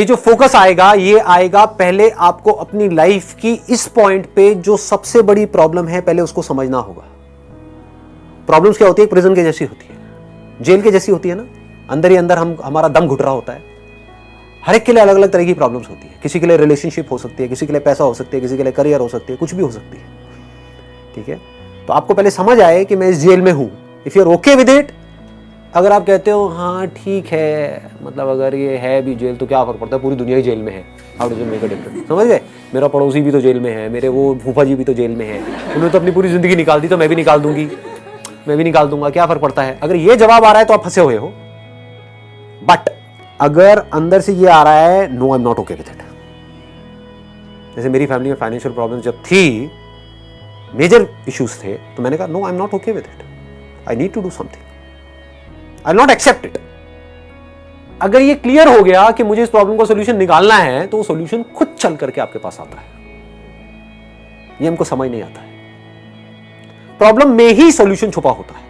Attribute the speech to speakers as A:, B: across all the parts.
A: ये जो फोकस आएगा ये आएगा पहले आपको अपनी लाइफ की इस पॉइंट पे जो सबसे बड़ी प्रॉब्लम है पहले उसको समझना होगा। प्रॉब्लम्स क्या होती है? प्रिजन के जैसी होती है, जेल के जैसी होती है ना, अंदर ही अंदर हमारा दम घुट रहा होता है। हर एक के लिए अलग अलग तरह की प्रॉब्लम्स होती है। किसी के लिए रिलेशनशिप हो सकती है, किसी के लिए पैसा हो सकती है, किसी के लिए करियर हो सकती है, कुछ भी हो सकती है। ठीक है, तो आपको पहले समझ आए कि मैं इस जेल में हूं। If you are okay with it, अगर आप कहते हो हाँ ठीक है, मतलब अगर ये है भी जेल तो क्या फर्क पड़ता है, पूरी दुनिया ही जेल में है, how does it make a difference, समझ गए? मेरा पड़ोसी भी तो जेल में है, मेरे वो फूफा जी भी तो जेल में है, उन्होंने तो अपनी पूरी जिंदगी निकाल दी, तो मैं भी निकाल दूंगी, मैं भी निकाल दूंगा, क्या फर्क पड़ता है? अगर ये जवाब आ रहा है तो आप फंसे हुए हो। बट अगर अंदर से ये आ रहा है no I am not okay with it, जैसे मेरी फैमिली में फाइनेंशियल प्रॉब्लम जब थी, मेजर इश्यूज थे, तो मैंने कहा no I am not okay with it, I need to do something, I not accept it. अगर ये क्लियर हो गया कि मुझे इस प्रॉब्लम का सॉल्यूशन निकालना है, तो वो सॉल्यूशन खुद चल करके आपके पास आता है। ये हमको समझ नहीं आता है। प्रॉब्लम में ही सॉल्यूशन छुपा होता है।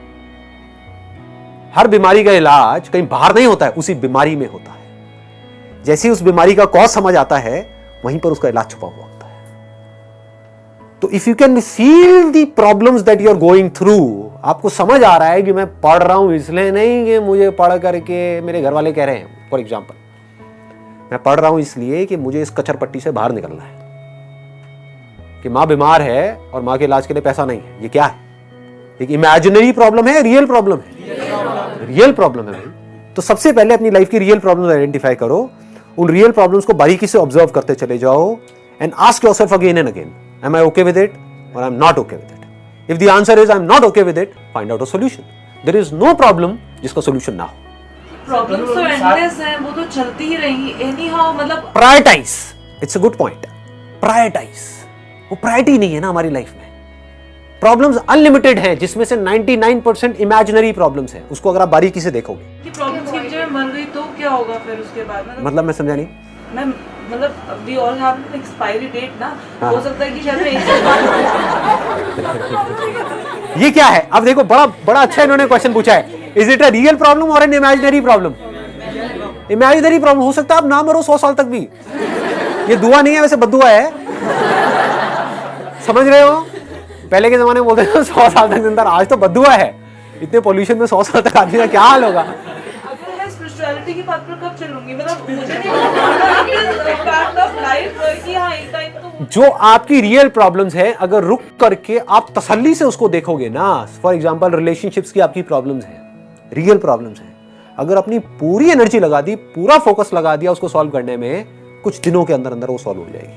A: हर बीमारी का इलाज कहीं बाहर नहीं होता है, उसी बीमारी में होता है। जैसे ही उस बीमारी का कॉज समझ आता है, वहीं पर उसका इलाज छुपा हुआ होता है। तो if you can feel the problems that you are going through, आपको समझ आ रहा है कि मैं पढ़ रहा हूं इसलिए नहीं कि मुझे पढ़ करके मेरे घर वाले कह रहे हैं, फॉर एग्जाम्पल मैं पढ़ रहा हूं इसलिए कि मुझे इस कचर पट्टी से बाहर निकलना है, कि मां बीमार है और मां के इलाज के लिए पैसा नहीं है। ये क्या है? एक इमेजिनरी प्रॉब्लम है, रियल प्रॉब्लम है? रियल प्रॉब्लम है भाई। तो सबसे पहले अपनी लाइफ की रियल प्रॉब्लम्स आइडेंटिफाई करो, उन रियल प्रॉब्लम्स को बारीकी से ऑब्जर्व करते चले जाओ and ask yourself again and again, am I okay with it or I'm not okay with it? If the answer is I'm not okay with it, find out a solution. There is no problem जिसका solution ना हो।
B: Problems तो endless हैं, वो तो चलती ही रहेंगी anyhow, मतलब
A: Prioritize. It's a good point. Prioritize. वो प्रायोरिटी नहीं है ना हमारी लाइफ में। प्रॉब्लम्स अनलिमिटेड हैं, जिसमें से 99% इमेजिनरी प्रॉब्लम्स हैं। उसको अगर आप बारीकी से देखोगे
B: कि प्रॉब्लम्स की वजह में मर गई तो क्या होगा फिर उसके बाद?
A: मतलब मैं समझा नहीं।
B: मैं मतलब we all have an expiry date ना, हो सकता है कि शायद मैं
A: ये क्या है? अब देखो, बड़ा बड़ा अच्छा इन्होंने क्वेश्चन पूछा है, is it a real problem और an imaginary problem? Imaginary problem हो सकता है आप ना मरो 100 साल तक भी। ये दुआ नहीं है, वैसे बद्दुआ है, समझ रहे हो? पहले के जमाने में बोलते थे 100 साल तक जिंदा, आज तो बद्दुआ है। इतने पोल्यूशन में 100 साल तक आदमी का क्या हाल होगा?
B: स्पिरिचुअलिटी की बात पर कब चलूंगी? मतलब मुझे नहीं पता इम्पैक्ट ऑफ लाइफ कि हाँ एक टाइम तो
A: जो आपकी रियल प्रॉब्लम्स है, अगर रुक करके आप तसल्ली से उसको देखोगे ना, फॉर एग्जांपल रिलेशनशिप्स की आपकी प्रॉब्लम्स है, रियल प्रॉब्लम्स है, अगर अपनी पूरी एनर्जी लगा दी, पूरा फोकस लगा दिया उसको सॉल्व करने में, कुछ दिनों के अंदर अंदर वो सॉल्व हो जाएगी।